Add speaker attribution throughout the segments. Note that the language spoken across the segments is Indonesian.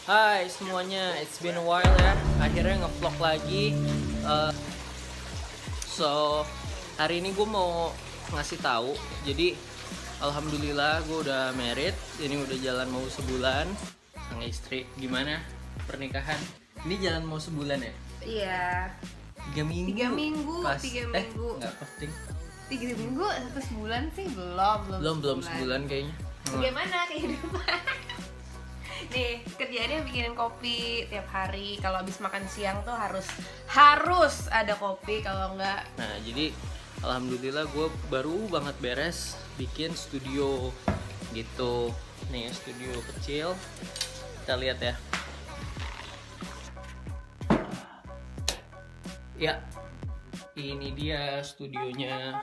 Speaker 1: Hai semuanya, it's been a while ya. Akhirnya ngevlog lagi. Uh, so hari ini gue mau ngasih tahu. Jadi alhamdulillah gue udah married. Ini udah jalan mau sebulan sama istri. Gimana pernikahan? Ini jalan mau sebulan ya?
Speaker 2: Iya.
Speaker 1: 3 minggu.
Speaker 2: 3 minggu.
Speaker 1: Pas.
Speaker 2: 3 minggu.
Speaker 1: Nggak posting.
Speaker 2: 3 minggu atau sebulan sih belum
Speaker 1: Sebulan kayaknya.
Speaker 2: Bagaimana kehidupan? Nih, kerjaannya bikinin kopi tiap hari. Kalau habis makan siang tuh harus ada kopi, kalau enggak.
Speaker 1: Nah, jadi alhamdulillah gue baru banget beres bikin studio gitu. Nih, studio kecil. Kita lihat ya. Ya, ini dia studionya.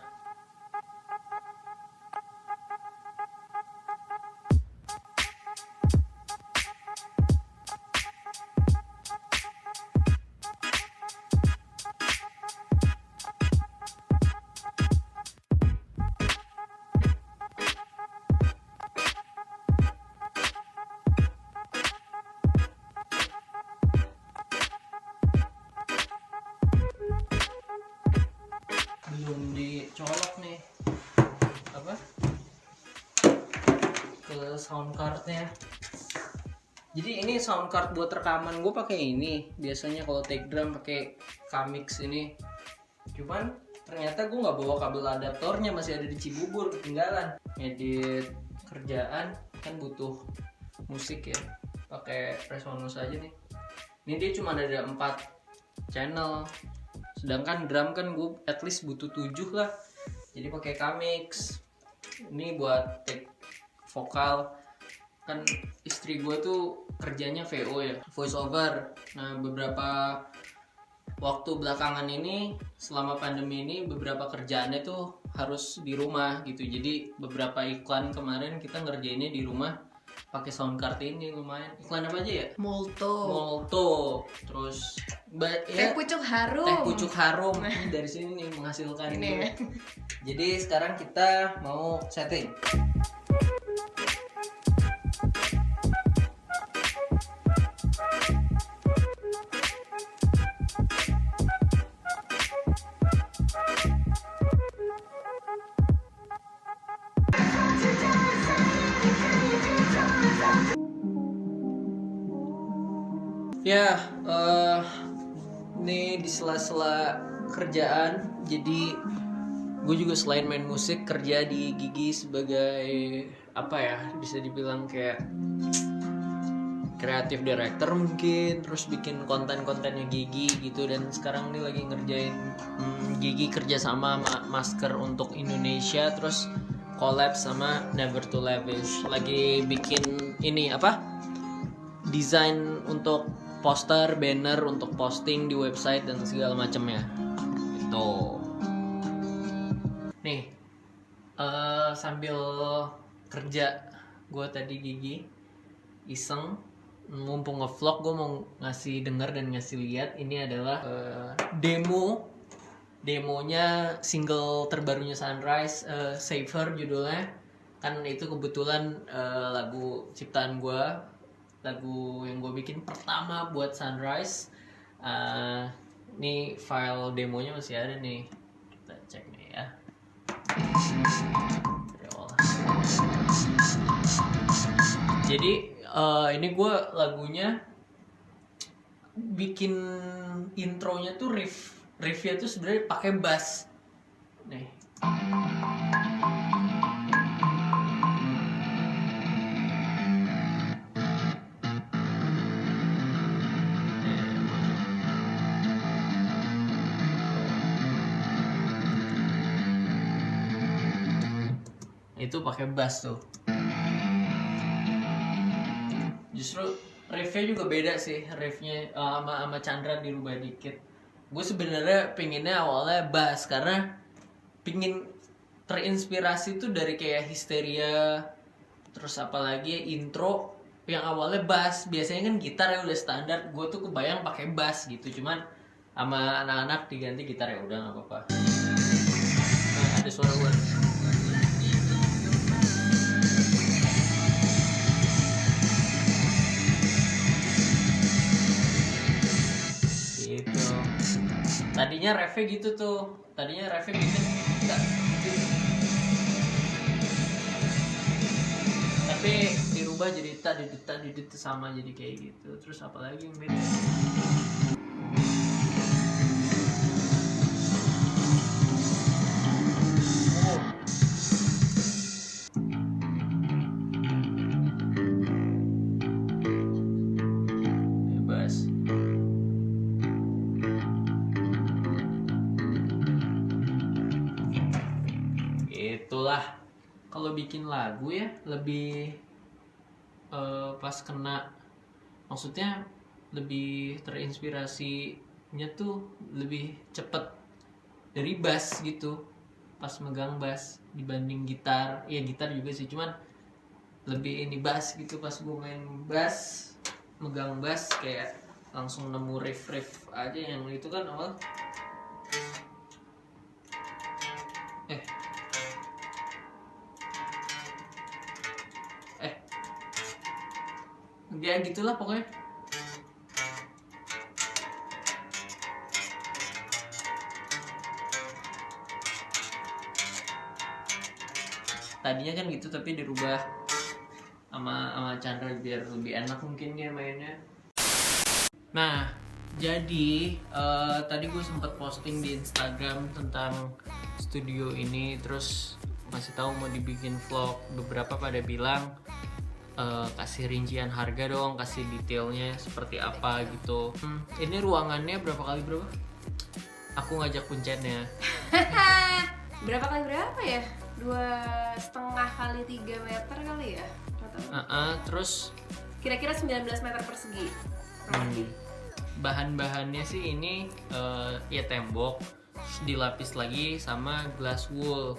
Speaker 1: Belum dicolok nih apa ke sound cardnya. Jadi ini sound card buat rekaman gue pakai ini. Biasanya kalau take drum pakai Kamix ini. Cuman ternyata gue nggak bawa kabel adaptornya, masih ada di Cibubur ketinggalan. Edit kerjaan kan butuh musik ya, pakai Presonus aja nih. Ini dia cuma ada 4 channel. Sedangkan drum kan gue at least butuh 7 lah. Jadi pakai Kamix. Ini buat take vokal. Kan istri gue tuh kerjanya VO ya, voice over. Nah, beberapa waktu belakangan ini selama pandemi ini beberapa kerjaannya tuh harus di rumah gitu. Jadi beberapa iklan kemarin kita ngerjainnya di rumah pakai sound card ini. Lumayan. Iklan apa aja ya? Molto. Terus
Speaker 2: Teh pucuk harum.
Speaker 1: Teh pucuk harum. Dari sini nih menghasilkan
Speaker 2: ini
Speaker 1: gitu.
Speaker 2: ya.
Speaker 1: Jadi sekarang kita mau setting. Ya, ini di sela-sela kerjaan, jadi gue juga selain main musik kerja di Gigi sebagai apa ya, bisa dibilang kayak kreatif director mungkin, terus bikin konten-kontennya Gigi gitu. Dan sekarang ini lagi ngerjain Gigi kerjasama sama Masker untuk Indonesia, terus collab sama Never Too Lavish, lagi bikin ini apa, desain untuk poster, banner untuk posting di website dan segala macamnya. Itu. Nih, sambil kerja gue tadi Gigi iseng, mumpung ngevlog gue mau ngasih denger dan ngasih lihat. Ini adalah demonya single terbarunya Sunrise, Saver judulnya. Kan itu kebetulan lagu ciptaan gue, lagu yang gue bikin pertama buat Sunrise. Ini file demonya masih ada nih, kita cek nih ya. Jadi ini gue lagunya bikin intronya tuh riffnya tuh sebenarnya pakai bass nih. Itu pakai bass tuh. Justru riffnya juga beda sih, riffnya sama Chandra dirubah dikit. Gue sebenarnya pinginnya awalnya bass karena pingin terinspirasi tuh dari kayak Histeria, terus apalagi intro yang awalnya bass. Biasanya kan gitar ya udah standar, gue tuh kebayang pakai bass gitu. Cuman sama anak-anak diganti gitar, ya udah nggak apa-apa. Nah, ada suara gue. Tadinya refnya gitu tuh. Tadinya refnya bikin enggak. Tapi dirubah jadi tadi sama jadi kayak gitu. Terus apalagi yang beda? Bebas. Itulah kalau bikin lagu ya lebih pas kena, maksudnya lebih terinspirasinya tuh lebih cepet dari bass gitu pas megang bass dibanding gitar. Ya gitar juga sih, cuman lebih ini bass gitu. Pas gue main bass, megang bass kayak langsung nemu riff aja. Yang itu kan awal ya gitulah pokoknya. Tadinya kan gitu tapi dirubah sama Chandra biar lebih enak mungkin dia mainnya. Nah jadi tadi gue sempet posting di Instagram tentang studio ini, terus masih tahu mau dibikin vlog. Beberapa pada bilang kasih rincian harga dong, kasih detailnya seperti apa gitu. Ini ruangannya berapa kali berapa? Aku ngajak kuncennya.
Speaker 2: Berapa kali berapa ya? 2,5 kali 3 meter kali ya?
Speaker 1: Terus
Speaker 2: kira-kira 19 meter persegi.
Speaker 1: Bahan-bahannya sih ini ya tembok, terus dilapis lagi sama glass wool,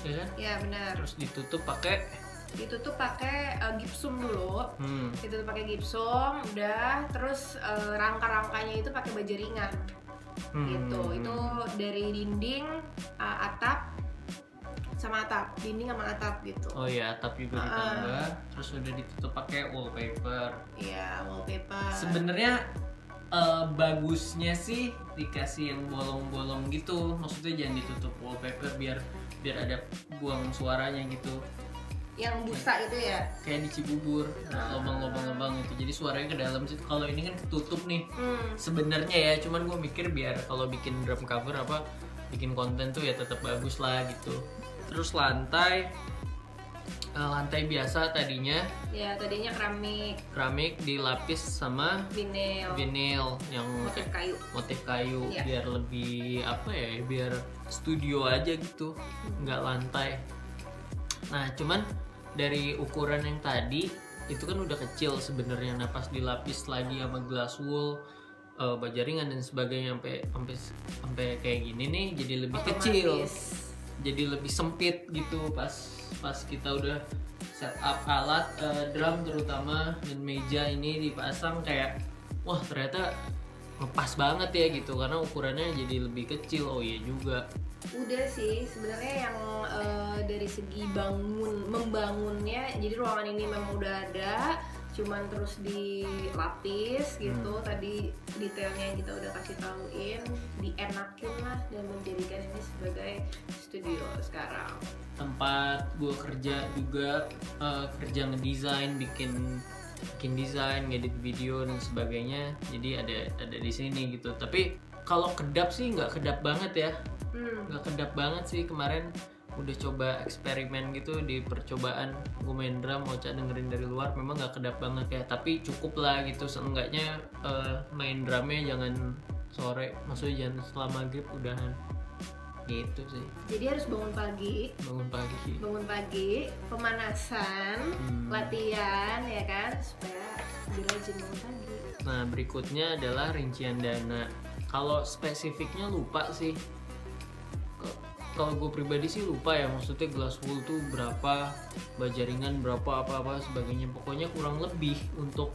Speaker 1: ya kan?
Speaker 2: Ya benar.
Speaker 1: Terus ditutup pakai
Speaker 2: gipsum dulu. Ditutup pakai gipsum, udah. Terus rangka-rangkanya itu pakai baja ringan. Gitu. Itu dari dinding, atap sama atap, dinding sama atap gitu.
Speaker 1: Oh iya, atap juga ditambah. Terus udah ditutup pakai wallpaper.
Speaker 2: Iya, wallpaper.
Speaker 1: Sebenarnya bagusnya sih dikasih yang bolong-bolong gitu. Maksudnya jangan ditutup wallpaper biar ada buang suaranya gitu.
Speaker 2: Yang busa itu ya?
Speaker 1: Kayak di Cibubur, lubang-lubang gitu. Jadi suaranya ke dalam situ. Kalau ini kan ketutup nih. Sebenarnya ya, cuman gue mikir biar kalau bikin drum cover apa bikin konten tuh ya tetap bagus lah gitu. Terus lantai biasa tadinya.
Speaker 2: Ya, tadinya
Speaker 1: keramik dilapis sama vinil yang motif kayu
Speaker 2: ya.
Speaker 1: Biar lebih apa ya, biar studio aja gitu, nggak lantai. Nah cuman dari ukuran yang tadi itu kan udah kecil sebenarnya. Nah pas dilapis lagi sama glass wool, baja ringan dan sebagainya sampai kayak gini nih, jadi lebih kecil, jadi lebih sempit gitu. Pas kita udah set up alat drum terutama dan meja ini dipasang, kayak wah ternyata ngepas banget ya gitu, karena ukurannya jadi lebih kecil. Oh iya juga.
Speaker 2: Udah sih sebenarnya yang dari segi membangunnya, jadi ruangan ini memang udah ada, cuman terus dilapis gitu. Tadi detailnya kita udah kasih tauin, dienakin lah dan menjadikan ini sebagai studio sekarang.
Speaker 1: Tempat gue kerja juga, kerja ngedesain, bikin desain, ngedit video dan sebagainya. Jadi ada di sini gitu. Tapi kalau kedap sih nggak kedap banget ya. Nggak kedap banget sih. Kemarin udah coba eksperimen gitu di percobaan gue main drum, Ocha dengerin dari luar, memang nggak kedap banget ya, tapi cukup lah gitu. Seenggaknya main drumnya jangan sore, maksudnya jangan setelah maghrib udahan gitu sih.
Speaker 2: Jadi harus bangun pagi, pemanasan, latihan ya kan, supaya lebih rajin bangun pagi.
Speaker 1: Nah berikutnya adalah rincian dana. Kalau spesifiknya lupa sih. Kalau gue pribadi sih lupa ya, maksudnya glass wool tuh berapa, baja ringan berapa, apa sebagainya. Pokoknya kurang lebih untuk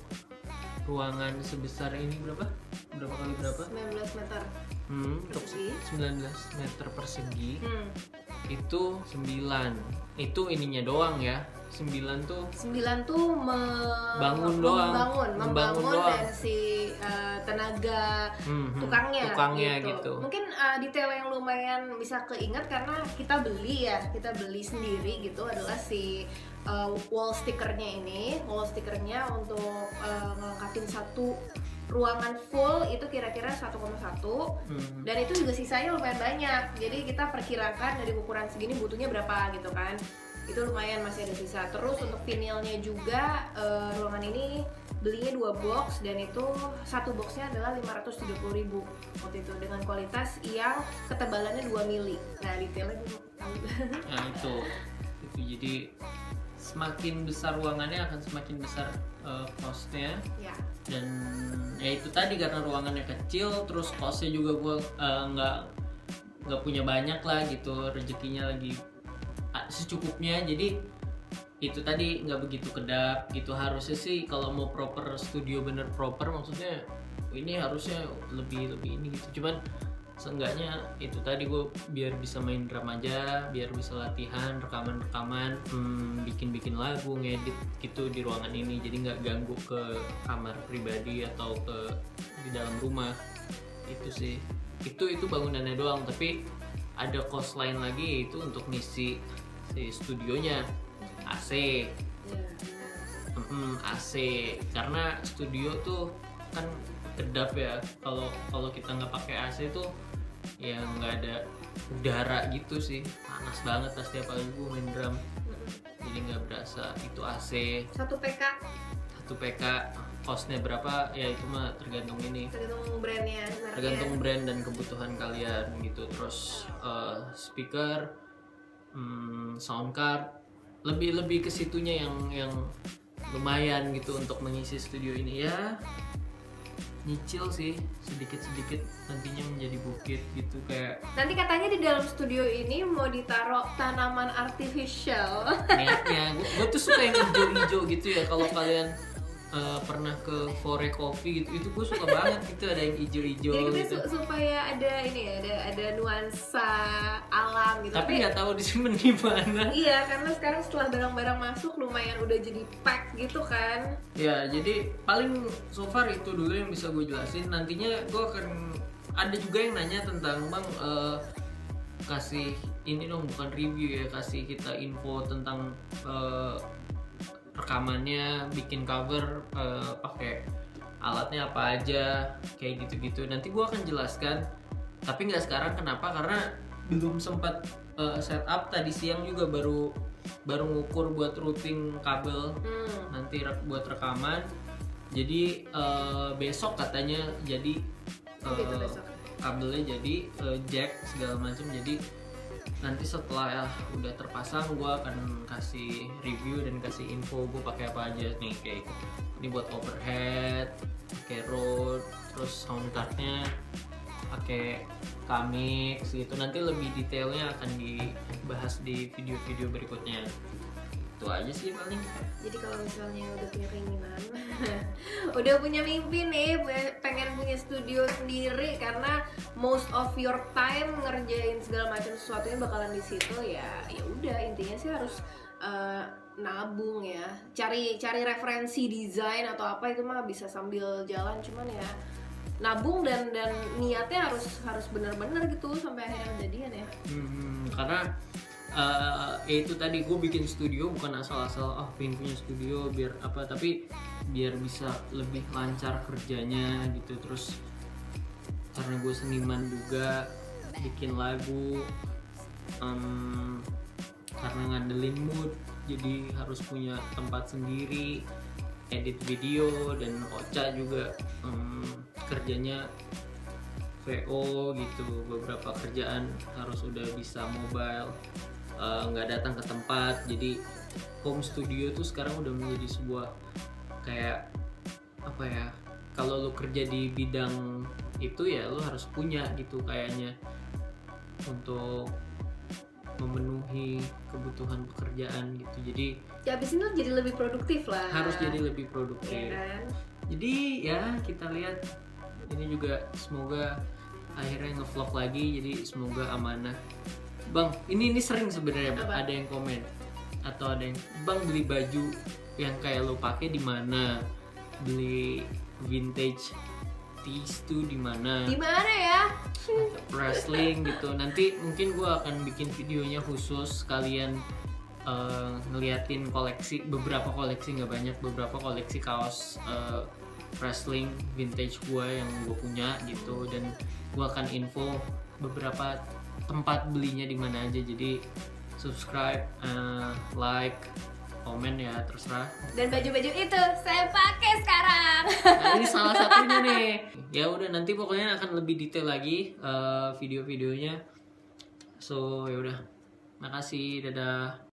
Speaker 1: ruangan sebesar ini berapa kali berapa?
Speaker 2: 19 meter.
Speaker 1: Untuk 19 meter persegi. itu 9. Itu ininya doang ya. 9 tuh
Speaker 2: 9 tuh
Speaker 1: bangun doang.
Speaker 2: membangun
Speaker 1: doang.
Speaker 2: dan si tenaga tukangnya
Speaker 1: gitu.
Speaker 2: Mungkin detail yang lumayan bisa keinget karena kita beli sendiri gitu adalah si wall stickernya ini. Wall stickernya untuk ngelengkapin satu ruangan full itu kira-kira 1,1 dan itu juga sisanya lumayan banyak. Jadi kita perkirakan dari ukuran segini butuhnya berapa gitu kan. Itu lumayan masih ada sisa. Terus untuk vinilnya juga ruangan ini belinya 2 box dan itu satu boxnya adalah 570.000 waktu itu dengan kualitas yang ketebalannya 2 mili. Nah detailnya gue tahu.
Speaker 1: Nah itu jadi semakin besar ruangannya akan semakin besar costnya.
Speaker 2: Ya.
Speaker 1: Dan ya itu tadi karena ruangannya kecil, terus costnya juga gue nggak punya banyak lah gitu, rezekinya lagi secukupnya, jadi itu tadi nggak begitu kedap gitu. Harusnya sih kalau mau proper studio bener proper, maksudnya ini harusnya lebih ini gitu. Cuman seenggaknya itu tadi gue biar bisa main drum aja, biar bisa latihan rekaman bikin lagu, ngedit gitu di ruangan ini, jadi nggak ganggu ke kamar pribadi atau di dalam rumah. Itu sih itu bangunannya doang, tapi ada cost lain lagi yaitu untuk ngisi si studionya AC. AC karena studio tuh kan kedap ya, kalau kita nggak pakai AC tuh ya nggak ada udara gitu sih, panas banget pasti apalagi gue main drum, jadi nggak berasa. Itu AC
Speaker 2: 1 PK
Speaker 1: costnya berapa ya itu mah tergantung
Speaker 2: brandnya,
Speaker 1: tergantung brand dan kebutuhan kalian gitu. Terus speaker, sound card, lebih ke situnya yang lumayan gitu untuk mengisi studio ini. Ya nyicil sih sedikit nantinya menjadi bukit gitu. Kayak
Speaker 2: nanti katanya di dalam studio ini mau ditaruh tanaman artificial.
Speaker 1: niatnya gue tuh suka yang hijau-hijau gitu ya. Kalau kalian pernah ke Fore Coffee gitu, itu gue suka banget gitu, ada yang hijau-hijau gitu.
Speaker 2: Supaya ada ini ya, ada nuansa alam gitu.
Speaker 1: Tapi nggak tahu disimpan di mana.
Speaker 2: Iya, karena sekarang setelah barang-barang masuk lumayan udah jadi pack gitu kan.
Speaker 1: Ya, jadi paling so far itu dulu yang bisa gue jelasin. Nantinya gue akan ada juga yang nanya tentang bang kasih ini dong, bukan review ya, kasih kita info tentang rekamannya, bikin cover, pakai alatnya apa aja, kayak gitu-gitu. Nanti gue akan jelaskan, tapi nggak sekarang. Kenapa? Karena belum sempat setup. Tadi siang juga baru ngukur buat routing kabel nanti buat rekaman. Jadi besok katanya jadi kabelnya jadi jack segala macam. Jadi nanti setelah udah terpasang gue akan kasih review dan kasih info gue pakai apa aja nih. Kayak ini buat overhead pakai Rode, terus sound cardnya pakai Kamix gitu. Nanti lebih detailnya akan dibahas di video-video berikutnya. Itu aja sih paling.
Speaker 2: Jadi kalau misalnya udah punya keinginan udah punya mimpi nih pengen punya studio sendiri, karena most of your time ngerjain segala macam sesuatunya bakalan di situ, ya udah intinya sih harus nabung ya, cari referensi desain atau apa, itu mah bisa sambil jalan, cuman ya nabung dan niatnya harus benar-benar gitu sampai akhirnya kejadian ya.
Speaker 1: Karena ya itu tadi gue bikin studio bukan asal-asal pengen punya studio biar apa, tapi biar bisa lebih lancar kerjanya gitu. Terus karena gue seniman juga, bikin lagu, karena ngandelin mood, jadi harus punya tempat sendiri, edit video, dan Ocha juga kerjanya VO gitu. Beberapa kerjaan harus udah bisa mobile, nggak datang ke tempat. Jadi home studio tuh sekarang udah menjadi sebuah kayak apa ya, kalau lo kerja di bidang itu ya lo harus punya gitu kayaknya untuk memenuhi kebutuhan pekerjaan gitu. Jadi
Speaker 2: ya abis ini lo jadi lebih produktif lah,
Speaker 1: harus jadi lebih produktif
Speaker 2: ya kan?
Speaker 1: Jadi ya kita lihat, ini juga semoga akhirnya ngevlog lagi, jadi semoga amanah Bang, ini sering sebenarnya
Speaker 2: Apa?
Speaker 1: ada yang komen atau ada yang bang beli baju yang kayak lo pakai di mana, beli vintage tees tuh di mana,
Speaker 2: Di mana ya?
Speaker 1: wrestling gitu. Nanti mungkin gue akan bikin videonya khusus kalian ngeliatin beberapa koleksi, nggak banyak, beberapa koleksi kaos wrestling vintage gue yang gue punya gitu, dan gue akan info beberapa tempat belinya di mana aja. Jadi subscribe, like, komen ya terserah.
Speaker 2: Dan baju-baju itu saya pakai sekarang.
Speaker 1: Nah, ini salah satunya nih. Ya udah, nanti pokoknya akan lebih detail lagi video-videonya. So ya udah, makasih, dadah.